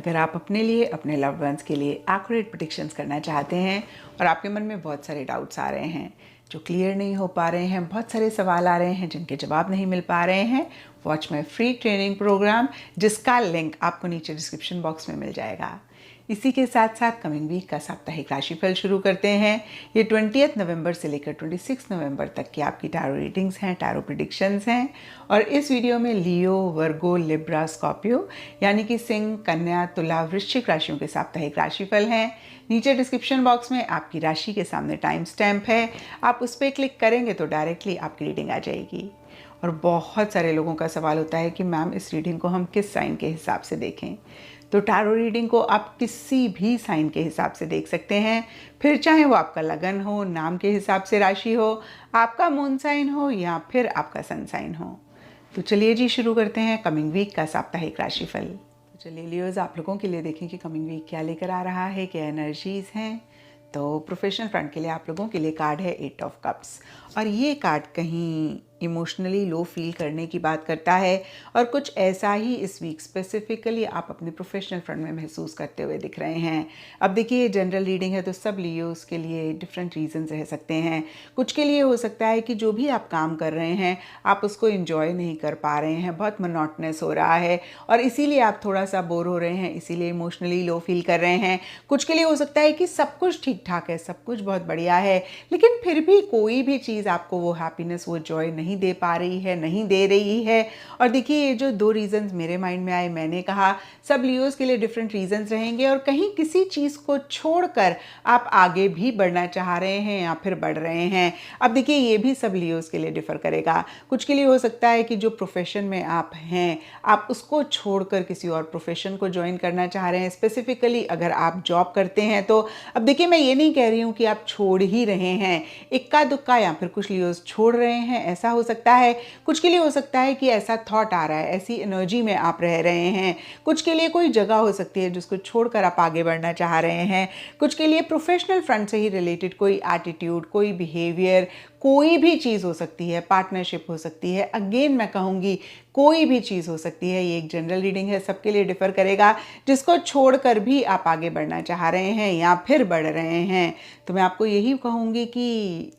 अगर आप अपने लिए, अपने लव्ड वंस के लिए एक्यूरेट प्रेडिक्शंस करना चाहते हैं और आपके मन में बहुत सारे डाउट्स आ रहे हैं जो क्लियर नहीं हो पा रहे हैं, बहुत सारे सवाल आ रहे हैं जिनके जवाब नहीं मिल पा रहे हैं, watch my free training program, जिसका लिंक आपको नीचे डिस्क्रिप्शन बॉक्स में मिल जाएगा। इसी के साथ साथ कमिंग वीक का साप्ताहिक राशिफल शुरू करते हैं। ये 20 नवंबर से लेकर 26 नवंबर तक की आपकी टैरो रीडिंग्स हैं, टैरो प्रेडिक्शंस हैं। और इस वीडियो में लियो, वर्गो, लिब्रा, स्कॉर्पियो यानी कि सिंह, कन्या, तुला, वृश्चिक राशियों के साप्ताहिक राशिफल हैं। नीचे डिस्क्रिप्शन बॉक्स में आपकी राशि के सामने टाइम स्टैम्प है, आप उस पर क्लिक करेंगे तो डायरेक्टली आपकी रीडिंग आ जाएगी। और बहुत सारे लोगों का सवाल होता है कि मैम इस रीडिंग को हम किस साइन के हिसाब से देखें। तो टैरो रीडिंग को आप किसी भी साइन के हिसाब से देख सकते हैं, फिर चाहे वो आपका लगन हो, नाम के हिसाब से राशि हो, आपका मून साइन हो या फिर आपका सन साइन हो। तो चलिए जी शुरू करते हैं कमिंग वीक का साप्ताहिक राशिफल। तो चलिए लियोज, आप लोगों के लिए देखें कि कमिंग वीक क्या लेकर आ रहा है, क्या एनर्जीज हैं। तो प्रोफेशनल फ्रंट के लिए आप लोगों के लिए कार्ड है 8 ऑफ कप्स, और ये कार्ड कहीं इमोशनली लो फील करने की बात करता है और कुछ ऐसा ही इस वीक स्पेसिफिकली आप अपने प्रोफेशनल फ्रंट में महसूस करते हुए दिख रहे हैं। अब देखिए, जनरल रीडिंग है तो सब लियोस के लिए डिफरेंट रीजंस रह सकते हैं। कुछ के लिए हो सकता है कि जो भी आप काम कर रहे हैं आप उसको एंजॉय नहीं कर पा रहे हैं, बहुत मोनोटनस हो रहा है और इसीलिए आप थोड़ा सा बोर हो रहे हैं, इसीलिए इमोशनली लो फील कर रहे हैं। कुछ के लिए हो सकता है कि सब कुछ ठीक ठाक है, सब कुछ बहुत बढ़िया है, लेकिन फिर भी कोई भी चीज़ आपको वो हैप्पीनेस, वो जॉय नहीं दे पा रही है, नहीं दे रही है। और देखिए, ये जो दो रीजंस मेरे माइंड में आए, मैंने कहा सब लियोस के लिए डिफरेंट रीजंस रहेंगे और कहीं किसी चीज़ को छोड़कर आप आगे भी बढ़ना चाह रहे हैं या फिर बढ़ रहे हैं। अब देखिए, ये भी सब लियोस के लिए डिफर करेगा। कुछ के लिए हो सकता है कि जो प्रोफेशन में आप हैं आप उसको छोड़कर किसी और प्रोफेशन को ज्वाइन करना चाह रहे हैं। स्पेसिफिकली अगर आप जॉब करते हैं तो अब देखिए, मैं ये नहीं कह रही हूँ कि आप छोड़ ही रहे हैं, इक्का दुक्का या फिर कुछ लियोस छोड़ रहे हैं, ऐसा हो सकता है। कुछ के लिए हो सकता है कि ऐसा थॉट आ रहा है, ऐसी एनर्जी में आप रह रहे हैं। कुछ के लिए कोई जगह हो सकती है जिसको छोड़कर आप आगे बढ़ना चाह रहे हैं। कुछ के लिए प्रोफेशनल फ्रंट से ही रिलेटेड कोई एटीट्यूड, कोई बिहेवियर, कोई भी चीज़ हो सकती है, पार्टनरशिप हो सकती है। अगेन मैं कहूँगी कोई भी चीज़ हो सकती है। ये एक जनरल रीडिंग है, सबके लिए डिफर करेगा, जिसको छोड़कर भी आप आगे बढ़ना चाह रहे हैं या फिर बढ़ रहे हैं। तो मैं आपको यही कहूँगी कि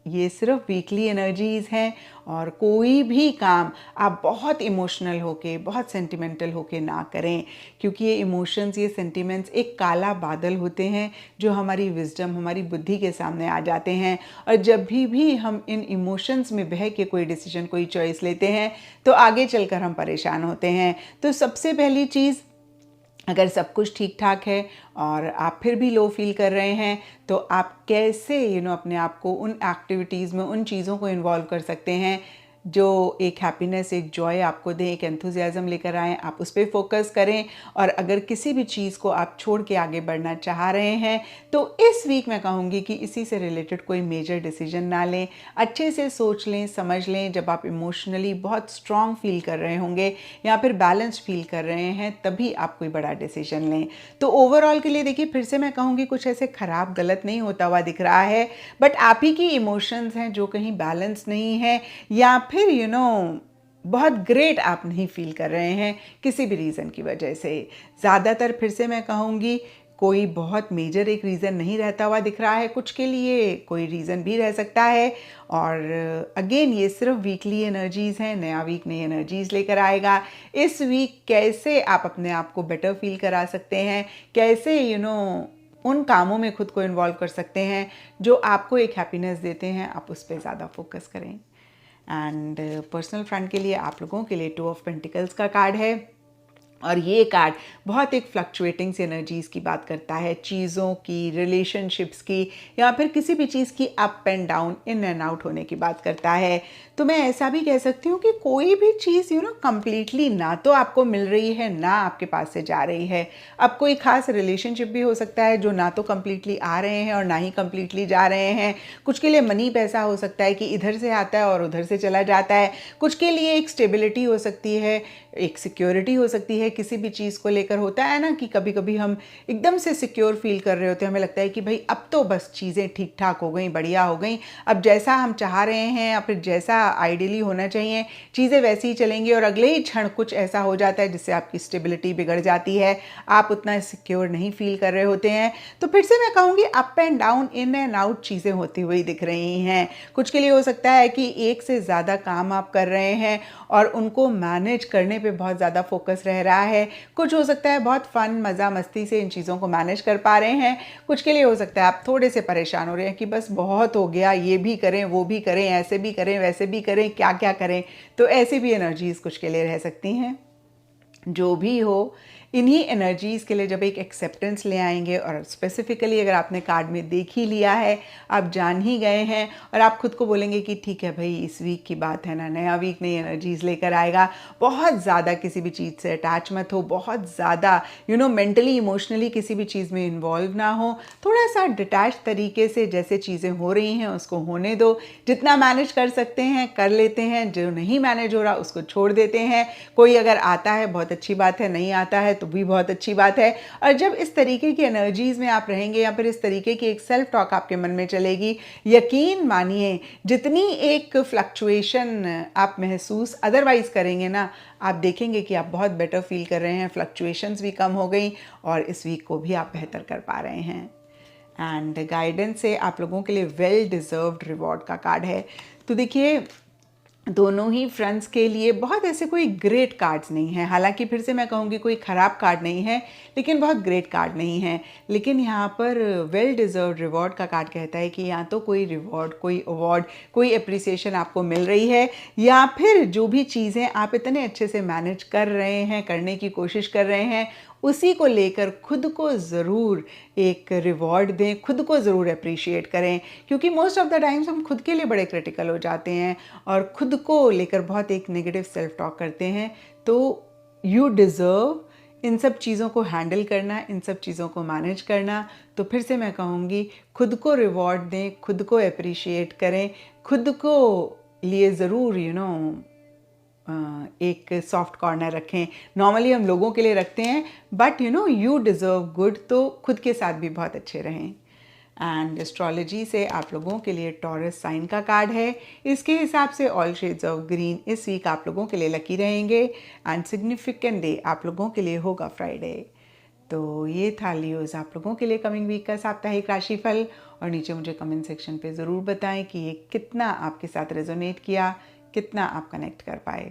ये सिर्फ वीकली एनर्जीज़ हैं और कोई भी काम आप बहुत इमोशनल होके, बहुत सेंटिमेंटल होके ना करें, क्योंकि ये इमोशंस, ये सेंटिमेंट्स एक काला बादल होते हैं जो हमारी विजडम, हमारी बुद्धि के सामने आ जाते हैं। और जब भी हम इन इमोशंस में बह के कोई डिसीजन, कोई चॉइस लेते हैं तो आगे चलकर हम परेशान होते हैं। तो सबसे पहली चीज़, अगर सब कुछ ठीक ठाक है और आप फिर भी लो फील कर रहे हैं तो आप कैसे अपने आप को उन एक्टिविटीज़ में, उन चीज़ों को इन्वॉल्व कर सकते हैं जो एक हैप्पीनेस, एक जॉय आपको दें, एक एंथुजियाज़म लेकर आएँ। आप उस पर फोकस करें। और अगर किसी भी चीज़ को आप छोड़ के आगे बढ़ना चाह रहे हैं तो इस वीक मैं कहूँगी कि इसी से रिलेटेड कोई मेजर डिसीजन ना लें, अच्छे से सोच लें, समझ लें। जब आप इमोशनली बहुत स्ट्रॉन्ग फील कर रहे होंगे या फिर बैलेंस फील कर रहे हैं तभी आप कोई बड़ा डिसीजन लें। तो ओवरऑल के लिए देखिए, फिर से मैं कहूँगी कुछ ऐसे ख़राब, गलत नहीं होता हुआ दिख रहा है, बट आप ही की इमोशंस हैं जो कहीं बैलेंस नहीं है या फिर बहुत ग्रेट आप नहीं फील कर रहे हैं किसी भी रीज़न की वजह से। ज़्यादातर फिर से मैं कहूँगी कोई बहुत मेजर एक रीज़न नहीं रहता हुआ दिख रहा है, कुछ के लिए कोई रीज़न भी रह सकता है। और अगेन ये सिर्फ वीकली एनर्जीज़ हैं, नया वीक नई एनर्जीज़ लेकर आएगा। इस वीक कैसे आप अपने आप को बेटर फील करा सकते हैं, कैसे उन कामों में खुद को इन्वॉल्व कर सकते हैं जो आपको एक हैप्पीनेस देते हैं, आप उस पर ज़्यादा फोकस करें। एंड पर्सनल फ्रंट के लिए आप लोगों के लिए 2 ऑफ पेंटिकल्स का कार्ड है और ये कार्ड बहुत एक फ्लक्चुएटिंग सी एनर्जीज़ की बात करता है, चीज़ों की, रिलेशनशिप्स की या फिर किसी भी चीज़ की up and down, in and out होने की बात करता है। तो मैं ऐसा भी कह सकती हूँ कि कोई भी चीज़ कंप्लीटली ना तो आपको मिल रही है ना आपके पास से जा रही है। अब कोई ख़ास रिलेशनशिप भी हो सकता है जो ना तो कम्प्लीटली आ रहे हैं और ना ही कम्प्लीटली जा रहे हैं। कुछ के लिए मनी, पैसा हो सकता है कि इधर से आता है और उधर से चला जाता है। कुछ के लिए एक स्टेबिलिटी हो सकती है, एक सिक्योरिटी हो सकती है है किसी भी चीज़ को लेकर। होता है ना कि कभी कभी हम एकदम से सिक्योर फील कर रहे होते हैं, हमें लगता है कि भाई अब तो बस चीज़ें ठीक ठाक हो गई, बढ़िया हो गई, अब जैसा हम चाह रहे हैं या फिर जैसा आइडियली होना चाहिए चीज़ें वैसी ही चलेंगी, और अगले ही क्षण कुछ ऐसा हो जाता है जिससे आपकी स्टेबिलिटी बिगड़ जाती है, आप उतना सिक्योर नहीं फील कर रहे होते हैं। तो फिर से मैं कहूँगी up and down, in and out चीज़ें होती हुई दिख रही हैं। कुछ के लिए हो सकता है कि एक से ज़्यादा काम आप कर रहे हैं और उनको मैनेज करने पे बहुत ज़्यादा फोकस रह रहा है। कुछ हो सकता है बहुत फन मज़ा मस्ती से इन चीज़ों को मैनेज कर पा रहे हैं। कुछ के लिए हो सकता है आप थोड़े से परेशान हो रहे हैं कि बस बहुत हो गया, ये भी करें वो भी करें, ऐसे भी करें वैसे भी करें, क्या क्या करें। तो ऐसी भी एनर्जीज़ कुछ के लिए रह सकती हैं। जो भी हो, इन्हीं एनर्जीज़ के लिए जब एक एक्सेप्टेंस ले आएंगे, और स्पेसिफिकली अगर आपने कार्ड में देख ही लिया है, आप जान ही गए हैं, और आप खुद को बोलेंगे कि ठीक है भाई इस वीक की बात है ना, नया वीक नई एनर्जीज़ लेकर आएगा। बहुत ज़्यादा किसी भी चीज़ से अटैच मत हो, बहुत ज़्यादा मेंटली इमोशनली किसी भी चीज़ में इन्वॉल्व ना हो, थोड़ा सा डिटैच तरीके से जैसे चीज़ें हो रही हैं उसको होने दो। जितना मैनेज कर सकते हैं कर लेते हैं, जो नहीं मैनेज हो रहा उसको छोड़ देते हैं। कोई अगर आता है बहुत अच्छी बात है, नहीं आता है तो भी बहुत अच्छी बात है। और जब इस तरीके की एनर्जीज़ में आप रहेंगे या फिर इस तरीके की एक सेल्फ टॉक आपके मन में चलेगी, यकीन मानिए जितनी एक फ्लक्चुएशन आप महसूस अदरवाइज करेंगे ना, आप देखेंगे कि आप बहुत बेटर फील कर रहे हैं, फ्लक्चुएशंस भी कम हो गई और इस वीक को भी आप बेहतर कर पा रहे हैं। एंड गाइडेंस से आप लोगों के लिए वेल डिज़र्व्ड रिवॉर्ड का कार्ड है। तो देखिए दोनों ही फ्रेंड्स के लिए बहुत ऐसे कोई ग्रेट कार्ड्स नहीं हैं। हालांकि फिर से मैं कहूँगी कोई ख़राब कार्ड नहीं है, लेकिन बहुत ग्रेट कार्ड नहीं है। लेकिन यहाँ पर वेल डिज़र्व्ड रिवॉर्ड का कार्ड कहता है कि या तो कोई रिवॉर्ड, कोई अवार्ड, कोई अप्रिसिएशन आपको मिल रही है, या फिर जो भी चीज़ें आप इतने अच्छे से मैनेज कर रहे हैं, करने की कोशिश कर रहे हैं, उसी को लेकर खुद को ज़रूर एक रिवॉर्ड दें, खुद को ज़रूर अप्रिशिएट करें। क्योंकि मोस्ट ऑफ द टाइम्स हम खुद के लिए बड़े क्रिटिकल हो जाते हैं और खुद को लेकर बहुत एक नेगेटिव सेल्फ टॉक करते हैं। तो यू डिज़र्व इन सब चीज़ों को हैंडल करना, इन सब चीज़ों को मैनेज करना। तो फिर से मैं कहूँगी खुद को रिवॉर्ड दें, खुद को अप्रिशिएट करें, खुद को लिए ज़रूर एक सॉफ्ट कॉर्नर रखें। नॉर्मली हम लोगों के लिए रखते हैं, बट यू डिज़र्व गुड, तो खुद के साथ भी बहुत अच्छे रहें। एंड एस्ट्रोलॉजी से आप लोगों के लिए टॉरस साइन का कार्ड है। इसके हिसाब से ऑल शेड्स ऑफ ग्रीन इस वीक आप लोगों के लिए लकी रहेंगे। एंड सिग्निफिकेंट डे आप लोगों के लिए होगा फ्राइडे। तो ये था लियोज़ आप लोगों के लिए कमिंग वीक का साप्ताहिक राशिफल। और नीचे मुझे कमेंट सेक्शन पे ज़रूर बताएं कि ये कितना आपके साथ रेजोनेट किया, कितना आप कनेक्ट कर पाए।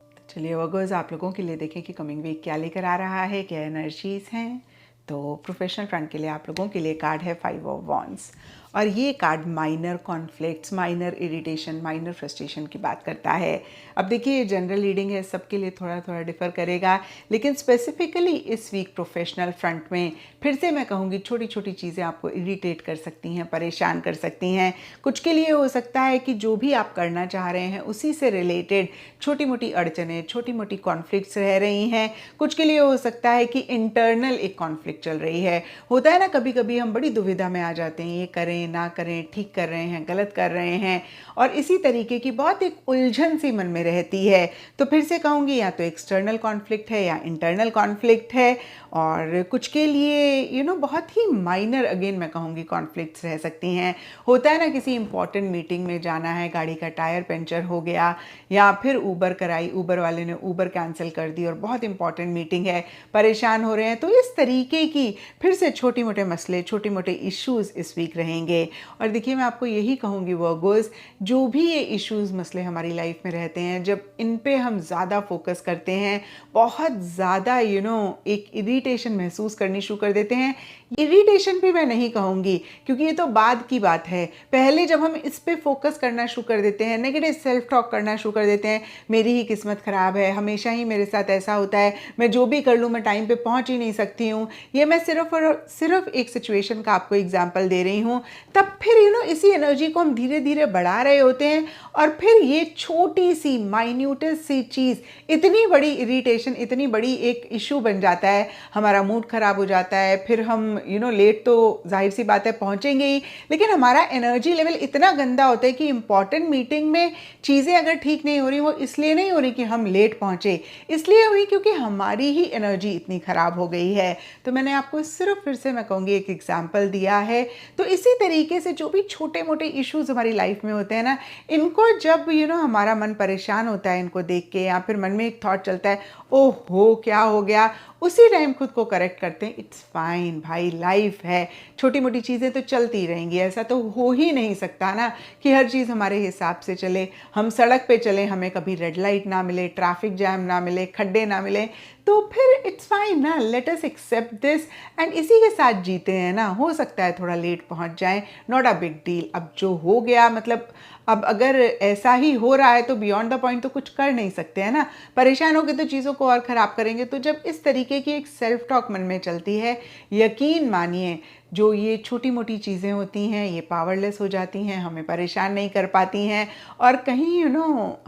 तो चलिए वर्गोज़ आप लोगों के लिए देखें कि कमिंग वीक क्या लेकर आ रहा है, क्या एनर्जीज़ हैं। तो प्रोफेशनल फ्रंट के लिए आप लोगों के लिए कार्ड है 5 ऑफ वॉन्ड्स, और ये card minor conflicts, minor irritation, minor frustration की बात करता है। अब देखिए ये जनरल रीडिंग है, सबके लिए थोड़ा थोड़ा डिफर करेगा, लेकिन स्पेसिफिकली इस वीक प्रोफेशनल फ्रंट में फिर से मैं कहूँगी छोटी छोटी चीज़ें आपको इरिटेट कर सकती हैं, परेशान कर सकती हैं। कुछ के लिए हो सकता है कि जो भी आप करना चाह रहे हैं उसी से रिलेटेड छोटी मोटी अड़चनें, छोटी मोटी कॉन्फ्लिक्ट्स रह रही हैं। कुछ के लिए हो सकता है कि इंटरनल एक कॉन्फ्लिक्ट चल रही है। होता है ना कभी कभी हम बड़ी दुविधा में आ जाते हैं, ये करें ना करें, ठीक कर रहे हैं गलत कर रहे हैं, और इसी तरीके की बहुत एक उलझन सी मन में रहती है। तो फिर से कहूँगी या तो एक्सटर्नल कॉन्फ्लिक्ट है या इंटरनल कॉन्फ्लिक्ट है। और कुछ के लिए बहुत ही माइनर, अगेन मैं कहूँगी, कॉन्फ्लिक्ट्स रह सकती हैं। होता है ना किसी इंपॉर्टेंट मीटिंग में जाना है, गाड़ी का टायर पंचर हो गया, या फिर ऊबर कराई, ऊबर वाले ने ऊबर कैंसिल कर दी और बहुत इंपॉर्टेंट मीटिंग है, परेशान हो रहे हैं। तो इस तरीके की फिर से छोटी मोटे मसले, छोटे मोटे इश्यूज़ इस वीक रहेंगे। और देखिए मैं आपको यही कहूँगी वर्गोज़, जो भी ये इश्यूज़ मसले हमारी लाइफ में रहते हैं, जब इन पे हम ज़्यादा फोकस करते हैं, बहुत ज़्यादा एक इरिटेशन महसूस करनी शुरू कर देते हैं। इरिटेशन भी मैं नहीं कहूँगी क्योंकि ये तो बाद की बात है। पहले जब हम इस पे फोकस करना शुरू कर देते हैं, नेगेटिव सेल्फ टॉक करना शुरू कर देते हैं, मेरी ही किस्मत ख़राब है, हमेशा ही मेरे साथ ऐसा होता है, मैं जो भी कर लूँ मैं टाइम पे पहुँच ही नहीं सकती हूँ। ये मैं सिर्फ और सिर्फ एक सिचुएशन का आपको एग्जाम्पल दे रही हूँ तब फिर इसी एनर्जी को हम धीरे धीरे बढ़ा रहे होते हैं, और फिर ये छोटी सी माइन्यूटेस्ट सी चीज़ इतनी बड़ी इरिटेशन, इतनी बड़ी एक इशू बन जाता है, हमारा मूड ख़राब हो जाता है। फिर हम लेट तो जाहिर सी बात है पहुँचेंगे ही, लेकिन हमारा एनर्जी लेवल इतना गंदा होता है कि इंपॉर्टेंट मीटिंग में चीज़ें अगर ठीक नहीं हो रही, वो इसलिए नहीं हो रही कि हम लेट पहुँचे, इसलिए हुई क्योंकि हमारी ही एनर्जी इतनी ख़राब हो गई है। तो मैंने आपको सिर्फ फिर से मैं कहूँगी एक एग्जाम्पल दिया है। तो इसी तरीके से जो भी छोटे मोटे इश्यूज़ हमारी लाइफ में होते हैं ना, इनको जब हमारा मन परेशान होता है इनको देख के, या फिर मन में एक थॉट चलता है ओहो क्या हो गया, उसी टाइम खुद को करेक्ट करते हैं, इट्स फाइन भाई, लाइफ है, छोटी मोटी चीज़ें तो चलती रहेंगी। ऐसा तो हो ही नहीं सकता ना कि हर चीज़ हमारे हिसाब से चले। हम सड़क पे चले, हमें कभी रेड लाइट ना मिले, ट्रैफिक जैम ना मिले, खड्डे ना मिले, तो फिर इट्स फाइन ना, let us accept this and इसी के साथ जीते हैं ना। हो सकता है थोड़ा लेट पहुंच जाएं, नॉट अ बिग डील। अब जो हो गया, मतलब अब अगर ऐसा ही हो रहा है तो बियॉन्ड द पॉइंट तो कुछ कर नहीं सकते हैं ना, परेशान होकर तो चीज़ों को और ख़राब करेंगे। तो जब इस तरीके की एक सेल्फ टॉक मन में चलती है, यकीन मानिए जो ये छोटी मोटी चीज़ें होती हैं ये पावरलेस हो जाती हैं, हमें परेशान नहीं कर पाती हैं, और कहीं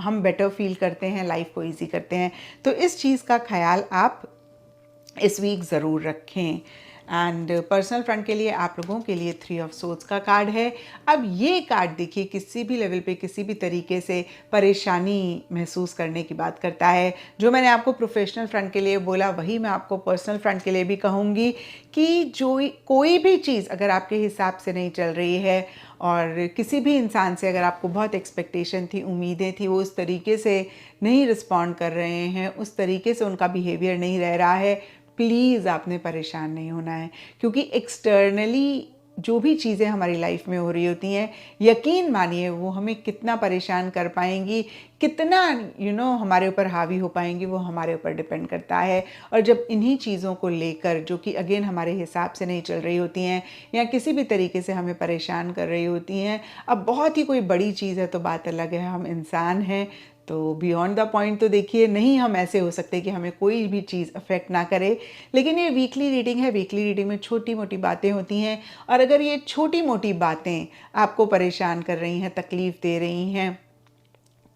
हम बेटर फील करते हैं, लाइफ को ईजी करते हैं। तो इस चीज़ का ख्याल आप इस वीक ज़रूर रखें। एंड पर्सनल फ्रंट के लिए आप लोगों के लिए 3 ऑफ सोर्ड्स का कार्ड है। अब ये कार्ड देखिए किसी भी लेवल पे किसी भी तरीके से परेशानी महसूस करने की बात करता है। जो मैंने आपको प्रोफेशनल फ्रंट के लिए बोला वही मैं आपको पर्सनल फ्रंट के लिए भी कहूँगी कि जो कोई भी चीज़ अगर आपके हिसाब से नहीं चल रही है, और किसी भी इंसान से अगर आपको बहुत एक्सपेक्टेशन थी, उम्मीदें थी, वो उस तरीके से नहीं रिस्पॉन्ड कर रहे हैं, उस तरीके से उनका बिहेवियर नहीं रह रहा है, प्लीज़ आपने परेशान नहीं होना है। क्योंकि एक्सटर्नली जो भी चीज़ें हमारी लाइफ में हो रही होती हैं, यकीन मानिए वो हमें कितना परेशान कर पाएंगी, कितना हमारे ऊपर हावी हो पाएंगी, वो हमारे ऊपर डिपेंड करता है। और जब इन्हीं चीज़ों को लेकर जो कि अगेन हमारे हिसाब से नहीं चल रही होती हैं, या किसी भी तरीके से हमें परेशान कर रही होती हैं, अब बहुत ही कोई बड़ी चीज़ है तो बात अलग है, हम इंसान हैं, तो बियॉन्ड द पॉइंट तो देखिए नहीं हम ऐसे हो सकते कि हमें कोई भी चीज़ अफेक्ट ना करे। लेकिन ये वीकली रीडिंग है, वीकली रीडिंग में छोटी मोटी बातें होती हैं, और अगर ये छोटी मोटी बातें आपको परेशान कर रही हैं, तकलीफ़ दे रही हैं,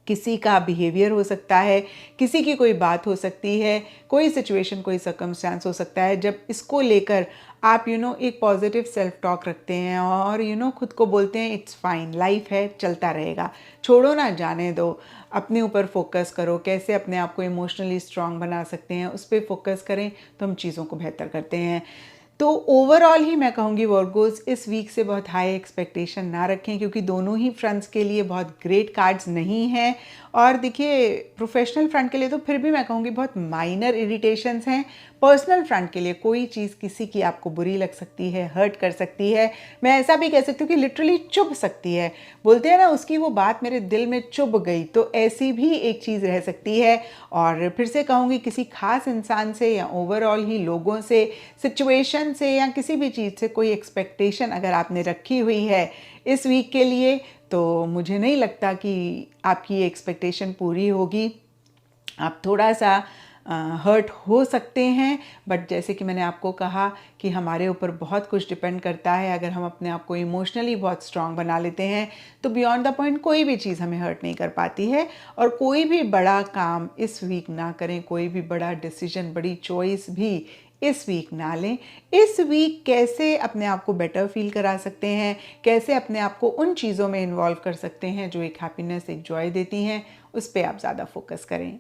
किसी का बिहेवियर हो सकता है, किसी की कोई बात हो सकती है, कोई सिचुएशन, कोई सर्कमस्टांस हो सकता है, जब इसको लेकर आप एक पॉजिटिव सेल्फ टॉक रखते हैं और खुद को बोलते हैं इट्स फाइन, लाइफ है, चलता रहेगा, छोड़ो ना, जाने दो, अपने ऊपर फोकस करो, कैसे अपने आप को इमोशनली स्ट्रांग बना सकते हैं उस पर फोकस करें, तो हम चीज़ों को बेहतर करते हैं। तो ओवरऑल ही मैं कहूँगी वर्गोस इस वीक से बहुत हाई एक्सपेक्टेशन ना रखें, क्योंकि दोनों ही फ्रंट्स के लिए बहुत ग्रेट कार्ड्स नहीं हैं। और देखिए प्रोफेशनल फ्रंट के लिए तो फिर भी मैं कहूँगी बहुत माइनर इरिटेशंस हैं। पर्सनल फ्रंट के लिए कोई चीज़ किसी की आपको बुरी लग सकती है, हर्ट कर सकती है, मैं ऐसा भी कह सकती हूँ कि लिटरली चुभ सकती है, बोलते हैं ना उसकी वो बात मेरे दिल में चुभ गई, तो ऐसी भी एक चीज़ रह सकती है। और फिर से कहूँगी किसी खास इंसान से या ओवरऑल ही लोगों से, सिचुएशन से, या किसी भी चीज़ से कोई एक्सपेक्टेशन अगर आपने रखी हुई है इस वीक के लिए, तो मुझे नहीं लगता कि आपकी ये एक्सपेक्टेशन पूरी होगी। आप थोड़ा सा हर्ट हो सकते हैं, बट जैसे कि मैंने आपको कहा कि हमारे ऊपर बहुत कुछ डिपेंड करता है। अगर हम अपने आप को इमोशनली बहुत स्ट्रांग बना लेते हैं तो बियॉन्ड द पॉइंट कोई भी चीज़ हमें हर्ट नहीं कर पाती है। और कोई भी बड़ा काम इस वीक ना करें, कोई भी बड़ा डिसीजन, बड़ी चॉइस भी इस वीक ना लें। इस वीक कैसे अपने आप को बेटर फील करा सकते हैं, कैसे अपने आप को उन चीज़ों में इन्वॉल्व कर सकते हैं जो एक हैप्पीनेस, एक जॉय देती हैं, उस पर आप ज़्यादा फोकस करें।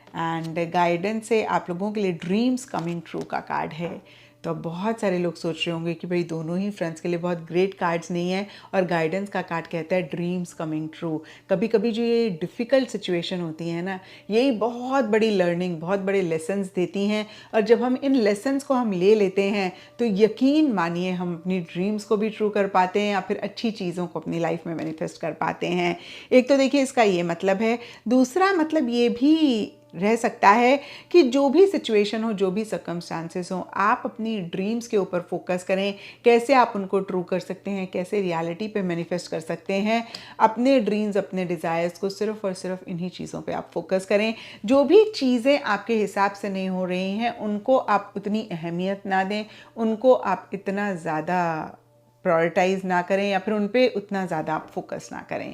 एंड गाइडेंस से आप लोगों के लिए ड्रीम्स कमिंग ट्रू का कार्ड है। तो अब बहुत सारे लोग सोच रहे होंगे कि भाई दोनों ही फ्रेंड्स के लिए बहुत ग्रेट कार्ड्स नहीं है, और गाइडेंस का कार्ड कहता है ड्रीम्स कमिंग ट्रू। कभी कभी जो ये डिफ़िकल्ट सिचुएशन होती है ना, यही बहुत बड़ी लर्निंग, बहुत बड़े लेसन्स देती हैं, और जब हम इन लेसन्स को हम ले लेते हैं तो यकीन मानिए हम अपनी ड्रीम्स को भी ट्रू कर पाते हैं, या फिर अच्छी चीज़ों को अपनी लाइफ में मैनिफेस्ट कर पाते हैं। एक तो देखिए इसका ये मतलब है। दूसरा मतलब ये भी रह सकता है कि जो भी सिचुएशन हो, जो भी सर्कमस्टांसेस हो, आप अपनी ड्रीम्स के ऊपर फोकस करें, कैसे आप उनको ट्रू कर सकते हैं, कैसे रियलिटी पे मैनिफेस्ट कर सकते हैं अपने ड्रीम्स, अपने डिज़ायर्स को। सिर्फ और सिर्फ इन्हीं चीज़ों पे आप फोकस करें। जो भी चीज़ें आपके हिसाब से नहीं हो रही हैं उनको आप उतनी अहमियत ना दें, उनको आप इतना ज़्यादा प्रायोरिटाइज ना करें या फिर उन पे उतना ज़्यादा आप फोकस ना करें।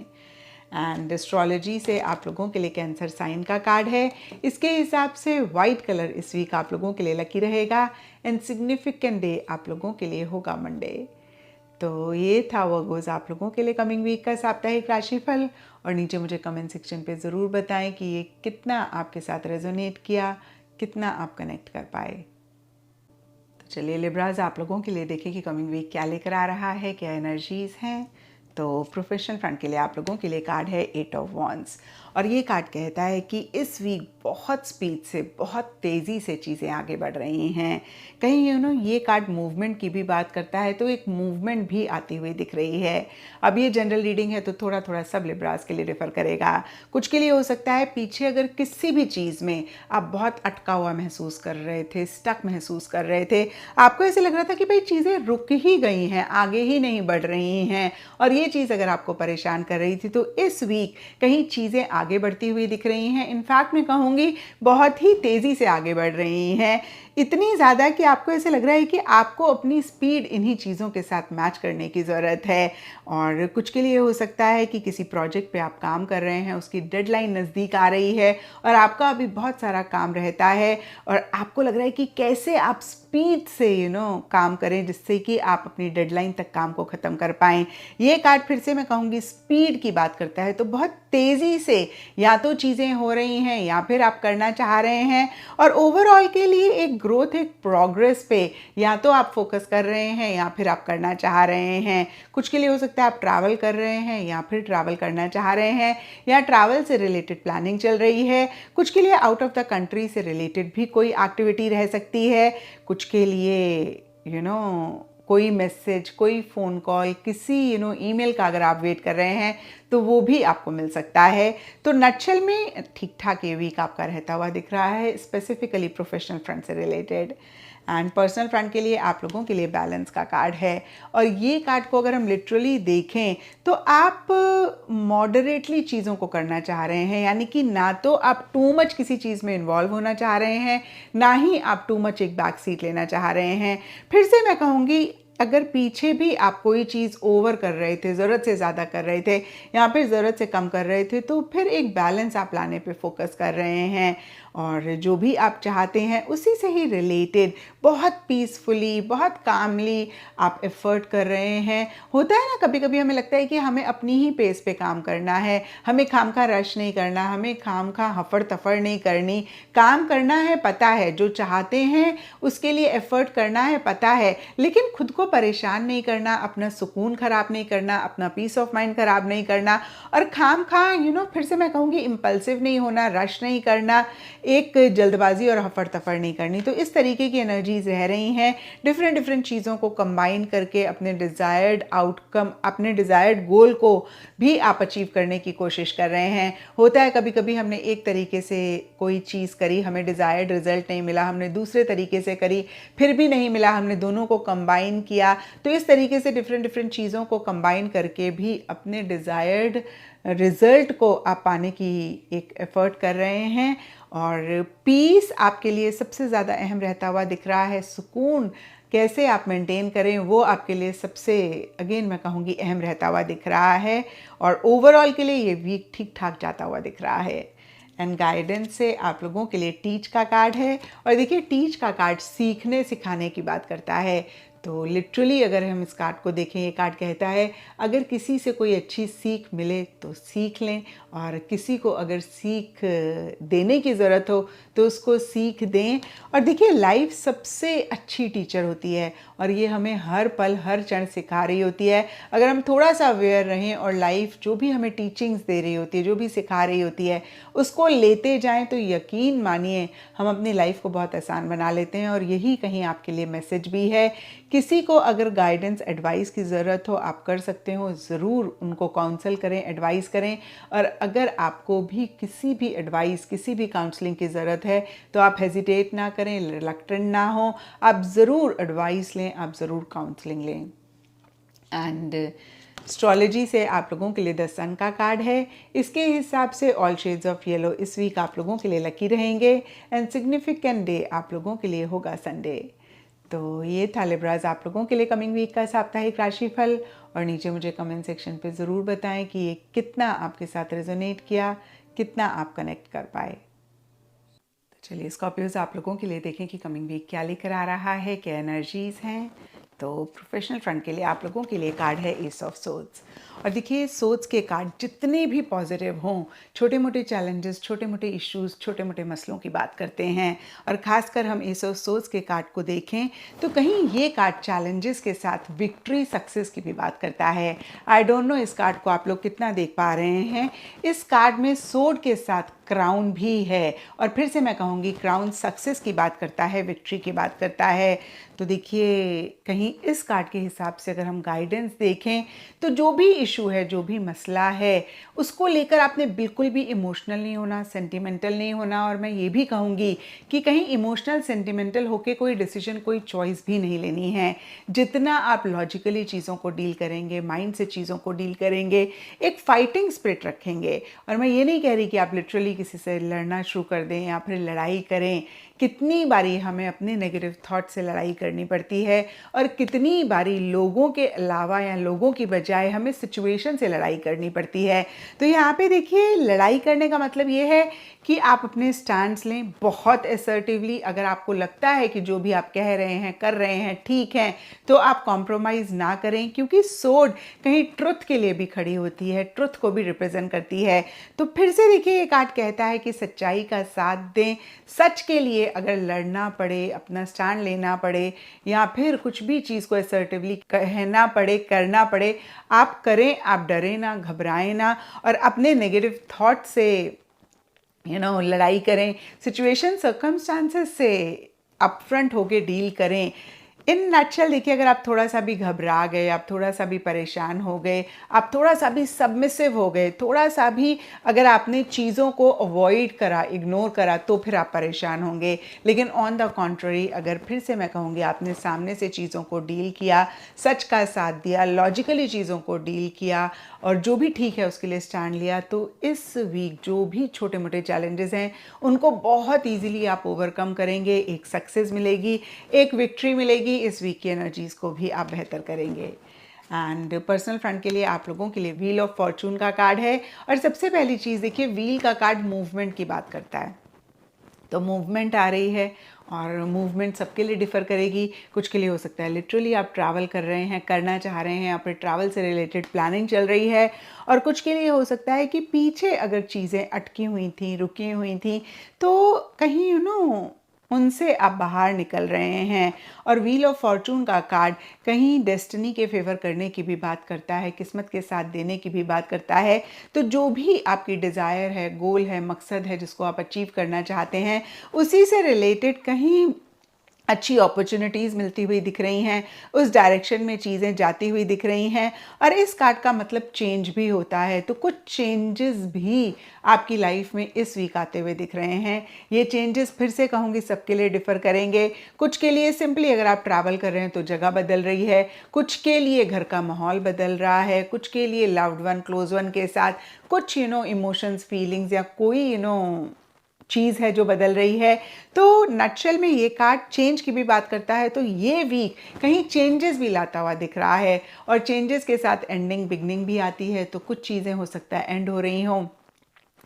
एंड एस्ट्रोलॉजी से आप लोगों के लिए कैंसर साइन का कार्ड है। इसके हिसाब से वाइट कलर इस वीक आप लोगों के लिए लकी रहेगा एंड सिग्निफिकेंट डे आप लोगों के लिए होगा मंडे। तो ये था वर्गोस आप लोगों के लिए कमिंग वीक का साप्ताहिक राशिफल। और नीचे मुझे कमेंट सेक्शन पे ज़रूर बताएं कि ये कितना आपके साथ रेजोनेट किया, कितना आप कनेक्ट कर पाए। तो चलिए लिब्राज आप लोगों के लिए देखें कि कमिंग वीक क्या लेकर आ रहा है, क्या एनर्जीज हैं। तो प्रोफेशनल फ्रंट के लिए आप लोगों के लिए कार्ड है 8 ऑफ वॉन्ड्स और ये कार्ड कहता है कि इस वीक बहुत स्पीड से, बहुत तेज़ी से चीज़ें आगे बढ़ रही हैं। कहीं ये कार्ड मूवमेंट की भी बात करता है, तो एक मूवमेंट भी आती हुई दिख रही है। अब ये जनरल रीडिंग है तो थोड़ा थोड़ा सब लिब्रास के लिए रेफर करेगा। कुछ के लिए हो सकता है पीछे अगर किसी भी चीज़ में आप बहुत अटका हुआ महसूस कर रहे थे, स्टक महसूस कर रहे थे, आपको ऐसे लग रहा था कि भाई चीज़ें रुक ही गई हैं, आगे ही नहीं बढ़ रही हैं, और ये चीज़ अगर आपको परेशान कर रही थी, तो इस वीक कहीं चीज़ें आगे बढ़ती हुई दिख रही हैं। इनफैक्ट मैं कहूँगी बहुत ही तेज़ी से आगे बढ़ रही हैं, इतनी ज़्यादा कि आपको ऐसे लग रहा है कि आपको अपनी स्पीड इन्हीं चीज़ों के साथ मैच करने की ज़रूरत है। और कुछ के लिए हो सकता है कि किसी प्रोजेक्ट पे आप काम कर रहे हैं, उसकी डेडलाइन नज़दीक आ रही है और आपका अभी बहुत सारा काम रहता है और आपको लग रहा है कि कैसे आप स्पीड से काम करें जिससे कि आप अपनी डेडलाइन तक काम को ख़त्म कर पाएँ। ये कार्ड फिर से मैं कहूँगी स्पीड की बात करता है, तो बहुत तेज़ी से या तो चीज़ें हो रही हैं या फिर आप करना चाह रहे हैं। और ओवरऑल के लिए एक ग्रोथ, एक प्रोग्रेस पे या तो आप फोकस कर रहे हैं या फिर आप करना चाह रहे हैं। कुछ के लिए हो सकता है आप ट्रैवल कर रहे हैं या फिर ट्रैवल करना चाह रहे हैं या ट्रैवल से रिलेटेड प्लानिंग चल रही है। कुछ के लिए आउट ऑफ द कंट्री से रिलेटेड भी कोई एक्टिविटी रह सकती है। कुछ के लिए कोई मैसेज, कोई फ़ोन कॉल, किसी ईमेल का अगर आप वेट कर रहे हैं तो वो भी आपको मिल सकता है। तो नटशेल में ठीक ठाक ये वीक आपका रहता हुआ दिख रहा है, स्पेसिफिकली प्रोफेशनल फ्रंट से रिलेटेड। एंड पर्सनल फ्रंट के लिए आप लोगों के लिए बैलेंस का कार्ड है और ये कार्ड को अगर हम लिटरली देखें तो आप मॉडरेटली चीज़ों को करना चाह रहे हैं, यानी कि ना तो आप टू मच किसी चीज़ में इन्वॉल्व होना चाह रहे हैं, ना ही आप टू मच एक बैक सीट लेना चाह रहे हैं। फिर से मैं कहूँगी अगर पीछे भी आप कोई चीज़ ओवर कर रहे थे, ज़रूरत से ज़्यादा कर रहे थे या फिर ज़रूरत से कम कर रहे थे, तो फिर एक बैलेंस आप लाने पे फोकस कर रहे हैं और जो भी आप चाहते हैं उसी से ही रिलेटेड बहुत पीसफुली, बहुत कामली आप एफर्ट कर रहे हैं। होता है ना, कभी कभी हमें लगता है कि हमें अपनी ही पेस पे काम करना है, हमें खाम खा रश नहीं करना, हमें खाम खा हफड़ तफड़ नहीं करनी, काम करना है पता है, जो चाहते हैं उसके लिए एफर्ट करना है पता है, लेकिन खुद को परेशान नहीं करना, अपना सुकून खराब नहीं करना, अपना पीस ऑफ माइंड खराब नहीं करना और खाम खा फिर से मैं कहूँगी इम्पल्सिव नहीं होना, रश नहीं करना, एक जल्दबाजी और हफड़ तफड़ नहीं करनी। तो इस तरीके की एनर्जीज रह रही हैं। डिफरेंट चीज़ों को कंबाइन करके अपने डिज़ायर्ड आउटकम, अपने डिज़ायर्ड गोल को भी आप अचीव करने की कोशिश कर रहे हैं। होता है कभी कभी हमने एक तरीके से कोई चीज़ करी, हमें डिज़ायर्ड रिजल्ट नहीं मिला, हमने दूसरे तरीके से करी फिर भी नहीं मिला, हमने दोनों को कंबाइन किया। तो इस तरीके से डिफरेंट चीज़ों को कंबाइन करके भी अपने डिज़ायर्ड रिजल्ट को आप पाने की एक एफर्ट कर रहे हैं। और पीस आपके लिए सबसे ज़्यादा अहम रहता हुआ दिख रहा है। सुकून कैसे आप मेंटेन करें वो आपके लिए सबसे अगेन मैं कहूँगी अहम रहता हुआ दिख रहा है। और ओवरऑल के लिए ये वीक ठीक ठाक जाता हुआ दिख रहा है। एंड गाइडेंस से आप लोगों के लिए टीच का कार्ड है और देखिए टीच का कार्ड सीखने सिखाने की बात करता है। तो लिटरली अगर हम इस कार्ड को देखें, ये कार्ड कहता है अगर किसी से कोई अच्छी सीख मिले तो सीख लें और किसी को अगर सीख देने की ज़रूरत हो तो उसको सीख दें। और देखिए लाइफ सबसे अच्छी टीचर होती है और ये हमें हर पल हर क्षण सिखा रही होती है। अगर हम थोड़ा सा अवेयर रहें और लाइफ जो भी हमें टीचिंग्स दे रही होती है, जो भी सिखा रही होती है, उसको लेते जाएं तो यकीन मानिए हम अपनी लाइफ को बहुत आसान बना लेते हैं। और यही कहीं आपके लिए मैसेज भी है। किसी को अगर गाइडेंस एडवाइस की ज़रूरत हो आप कर सकते हो, ज़रूर उनको काउंसल करें, एडवाइस करें। और अगर आपको भी किसी भी एडवाइस, किसी भी काउंसलिंग की ज़रूरत है तो आप हेजिटेट ना करें, रिलक्टेंट ना हो, आप ज़रूर एडवाइस लें, आप ज़रूर काउंसलिंग लें। एंड एस्ट्रोलॉजी से आप लोगों के लिए द सन का कार्ड है। इसके हिसाब से ऑल शेड्स ऑफ येलो इस वीक आप लोगों के लिए लकी रहेंगे एंड सिग्निफिकेंट डे आप लोगों के लिए होगा संडे। तो ये था लिब्राज आप लोगों के लिए कमिंग वीक का साप्ताहिक राशिफल। और नीचे मुझे कमेंट सेक्शन पे ज़रूर बताएं कि ये कितना आपके साथ रेजोनेट किया, कितना आप कनेक्ट कर पाए। तो चलिए स्कॉर्पियोज आप लोगों के लिए देखें कि कमिंग वीक क्या लेकर आ रहा है, क्या एनर्जीज़ हैं। तो प्रोफेशनल फ्रंट के लिए आप लोगों के लिए कार्ड है एस ऑफ सोर्ड्स। और देखिए सोर्ड्स के कार्ड जितने भी पॉजिटिव हों, छोटे मोटे चैलेंजेस, छोटे मोटे इश्यूज, छोटे मोटे मसलों की बात करते हैं। और ख़ासकर हम एस ऑफ सोर्ड्स के कार्ड को देखें तो कहीं ये कार्ड चैलेंजेस के साथ विक्ट्री, सक्सेस की भी बात करता है। आई डोंट नो इस कार्ड को आप लोग कितना देख पा रहे हैं। इस कार्ड में सोर्ड के साथ क्राउन भी है, और फिर से मैं कहूँगी क्राउन सक्सेस की बात करता है, विक्ट्री की बात करता है। तो देखिए कहीं इस कार्ड के हिसाब से अगर हम गाइडेंस देखें तो जो भी इशू है, जो भी मसला है, उसको लेकर आपने बिल्कुल भी इमोशनल नहीं होना, सेंटिमेंटल नहीं होना। और मैं ये भी कहूँगी कि कहीं इमोशनल सेंटिमेंटल होके कोई डिसीजन, कोई चॉइस भी नहीं लेनी है। जितना आप लॉजिकली चीज़ों को डील करेंगे, माइंड से चीज़ों को डील करेंगे, एक फाइटिंग स्पिरिट रखेंगे। और मैं ये नहीं कह रही कि आप लिटरली किसी से लड़ना शुरू कर दें या फिर लड़ाई करें। कितनी बारी हमें अपने नेगेटिव थॉट से लड़ाई करनी पड़ती है, और कितनी बारी लोगों के अलावा या लोगों की बजाय हमें सिचुएशन से लड़ाई करनी पड़ती है। तो यहाँ पे देखिए लड़ाई करने का मतलब ये है कि आप अपने स्टैंड्स लें बहुत असर्टिवली। अगर आपको लगता है कि जो भी आप कह रहे हैं, कर रहे हैं ठीक है, तो आप कॉम्प्रोमाइज़ ना करें, क्योंकि सोर्ड कहीं ट्रुथ के लिए भी खड़ी होती है, ट्रुथ को भी रिप्रेजेंट करती है। तो फिर से देखिए ये कार्ड कहता है कि सच्चाई का साथ दें। सच के लिए अगर लड़ना पड़े, अपना स्टैंड लेना पड़े, या फिर कुछ भी चीज़ को असर्टिवली कहना पड़े, करना पड़े, आप करें। आप डरें ना, घबराएं ना, और अपने नेगेटिव थॉट से लड़ाई करें। सिचुएशन सर्कमस्टांसेस से अपफ्रंट होके डील करें। इन नटशेल देखिए अगर आप थोड़ा सा भी घबरा गए, आप थोड़ा सा भी परेशान हो गए, आप थोड़ा सा भी सबमिसिव हो गए, थोड़ा सा भी अगर आपने चीज़ों को अवॉइड करा, इग्नोर करा, तो फिर आप परेशान होंगे। लेकिन ऑन द कॉन्ट्ररी अगर फिर से मैं कहूँगी आपने सामने से चीज़ों को डील किया, सच का साथ दिया, लॉजिकली चीज़ों को डील किया, और जो भी ठीक है उसके लिए स्टैंड लिया, तो इस वीक जो भी छोटे मोटे चैलेंजेस हैं उनको बहुत ईजीली आप ओवरकम करेंगे। एक सक्सेस मिलेगी, एक विक्ट्री मिलेगी। इस वीक की एनर्जीज को भी आप बेहतर करेंगे। एंड पर्सनल फ्रंट के लिए आप लोगों के लिए व्हील ऑफ फॉर्चून का कार्ड है। और सबसे पहली चीज़ देखिए, व्हील का कार्ड मूवमेंट की बात करता है। तो मूवमेंट आ रही है, और मूवमेंट सबके लिए डिफ़र करेगी। कुछ के लिए हो सकता है लिटरली आप ट्रैवल कर रहे हैं, करना चाह रहे हैं, या फिर ट्रैवल से रिलेटेड प्लानिंग चल रही है। और कुछ के लिए हो सकता है कि पीछे अगर चीज़ें अटकी हुई थी, रुकी हुई थी, तो कहीं उनसे आप बाहर निकल रहे हैं। और व्हील ऑफ फॉर्चून का कार्ड कहीं डेस्टिनी के फेवर करने की भी बात करता है, किस्मत के साथ देने की भी बात करता है। तो जो भी आपकी डिज़ायर है, गोल है, मकसद है, जिसको आप अचीव करना चाहते हैं, उसी से रिलेटेड कहीं अच्छी अपॉर्चुनिटीज़ मिलती हुई दिख रही हैं, उस डायरेक्शन में चीज़ें जाती हुई दिख रही हैं। और इस कार्ड का मतलब चेंज भी होता है। तो कुछ चेंजेस भी आपकी लाइफ में इस वीक आते हुए दिख रहे हैं। ये चेंजेस फिर से कहूँगी सबके लिए डिफ़र करेंगे। कुछ के लिए सिंपली अगर आप ट्रैवल कर रहे हैं तो जगह बदल रही है, कुछ के लिए घर का माहौल बदल रहा है, कुछ के लिए लव्ड वन, क्लोज वन के साथ कुछ इमोशंस, फीलिंग्स, या कोई चीज़ है जो बदल रही है। तो नटशेल में ये कार्ड चेंज की भी बात करता है। तो ये वीक कहीं चेंजेस भी लाता हुआ दिख रहा है, और चेंजेस के साथ एंडिंग, बिगनिंग भी आती है। तो कुछ चीज़ें हो सकता है एंड हो रही हों,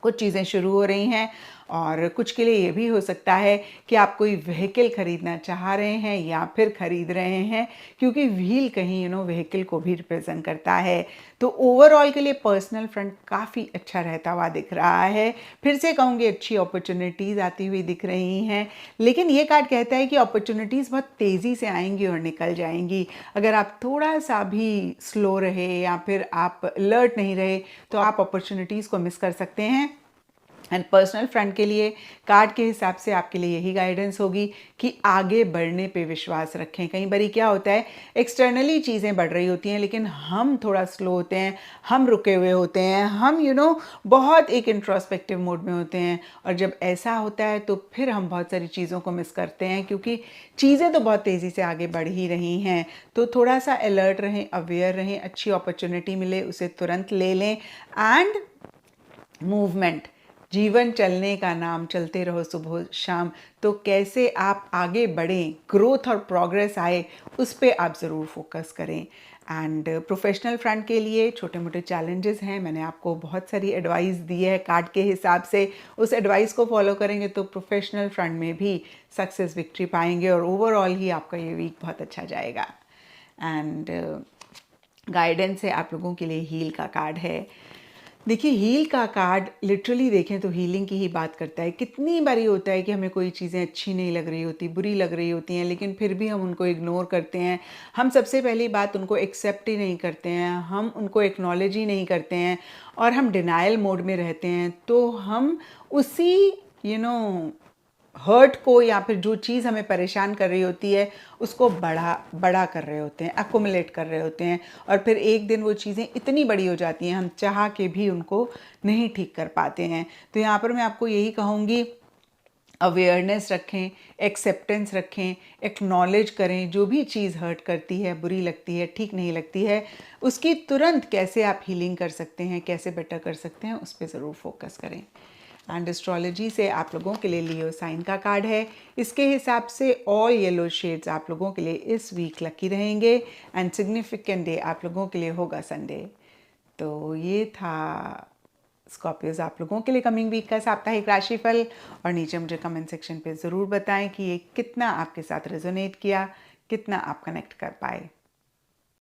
कुछ चीज़ें शुरू हो रही हैं। और कुछ के लिए ये भी हो सकता है कि आप कोई व्हीकल खरीदना चाह रहे हैं या फिर खरीद रहे हैं, क्योंकि व्हील कहीं व्हीकल को भी रिप्रेजेंट करता है। तो ओवरऑल के लिए पर्सनल फ्रंट काफ़ी अच्छा रहता हुआ दिख रहा है। फिर से कहूँगी अच्छी अपॉर्चुनिटीज़ आती हुई दिख रही हैं। लेकिन ये कार्ड कहता है कि अपॉर्चुनिटीज़ बहुत तेज़ी से आएंगी और निकल जाएंगी। अगर आप थोड़ा सा भी स्लो रहे या फिर आप अलर्ट नहीं रहे, तो आप अपॉर्चुनिटीज़ को मिस कर सकते हैं। एंड पर्सनल फ्रंट के लिए कार्ड के हिसाब से आपके लिए यही गाइडेंस होगी कि आगे बढ़ने पे विश्वास रखें। कई बारी क्या होता है, एक्सटर्नली चीज़ें बढ़ रही होती हैं, लेकिन हम थोड़ा स्लो होते हैं, हम रुके हुए होते हैं, हम बहुत एक इंट्रोस्पेक्टिव मोड में होते हैं। और जब ऐसा होता है तो फिर हम बहुत सारी चीज़ों को मिस करते हैं, क्योंकि चीज़ें तो बहुत तेज़ी से आगे बढ़ ही रही हैं। तो थोड़ा सा अलर्ट रहें, अवेयर रहें, अच्छी अपॉर्चुनिटी मिले उसे तुरंत ले लें। एंड मूवमेंट, जीवन चलने का नाम, चलते रहो सुबह शाम। तो कैसे आप आगे बढ़ें, ग्रोथ और प्रोग्रेस आए, उस पे आप ज़रूर फोकस करें। एंड प्रोफेशनल फ्रंट के लिए छोटे मोटे चैलेंजेस हैं, मैंने आपको बहुत सारी एडवाइस दी है कार्ड के हिसाब से। उस एडवाइस को फॉलो करेंगे तो प्रोफेशनल फ्रंट में भी सक्सेस, विक्ट्री पाएंगे और ओवरऑल ही आपका ये वीक बहुत अच्छा जाएगा। एंड गाइडेंस है आप लोगों के लिए, हील का कार्ड है। देखिए, हील का कार्ड लिटरली देखें तो हीलिंग की ही बात करता है। कितनी बारी होता है कि हमें कोई चीज़ें अच्छी नहीं लग रही होती, बुरी लग रही होती हैं, लेकिन फिर भी हम उनको इग्नोर करते हैं। हम सबसे पहली बात उनको एक्सेप्ट ही नहीं करते हैं, हम उनको एक्नॉलेज ही नहीं करते हैं और हम डिनायल मोड में रहते हैं। तो हम उसी हर्ट को या फिर जो चीज़ हमें परेशान कर रही होती है उसको बड़ा बड़ा कर रहे होते हैं, अकोमुलेट कर रहे होते हैं और फिर एक दिन वो चीज़ें इतनी बड़ी हो जाती हैं हम चाह के भी उनको नहीं ठीक कर पाते हैं। तो यहाँ पर मैं आपको यही कहूँगी, अवेयरनेस रखें, एक्सेप्टेंस रखें, एक्नॉलेज करें। जो भी चीज़ हर्ट करती है, बुरी लगती है, ठीक नहीं लगती है, उसकी तुरंत कैसे आप हीलिंग कर सकते हैं, कैसे बेटर कर सकते हैं, उस पर ज़रूर फोकस करें। एंड एस्ट्रोलॉजी से आप लोगों के लिए लियो साइन का कार्ड है। इसके हिसाब से ऑल येलो शेड्स आप लोगों के लिए इस वीक लकी रहेंगे एंड सिग्निफिकेंट डे आप लोगों के लिए होगा संडे। तो ये था स्कॉर्पियोज आप लोगों के लिए कमिंग वीक का साप्ताहिक राशिफल। और नीचे मुझे कमेंट सेक्शन पे ज़रूर बताएं कि ये कितना आपके साथ रेजोनेट किया, कितना आप कनेक्ट कर पाए।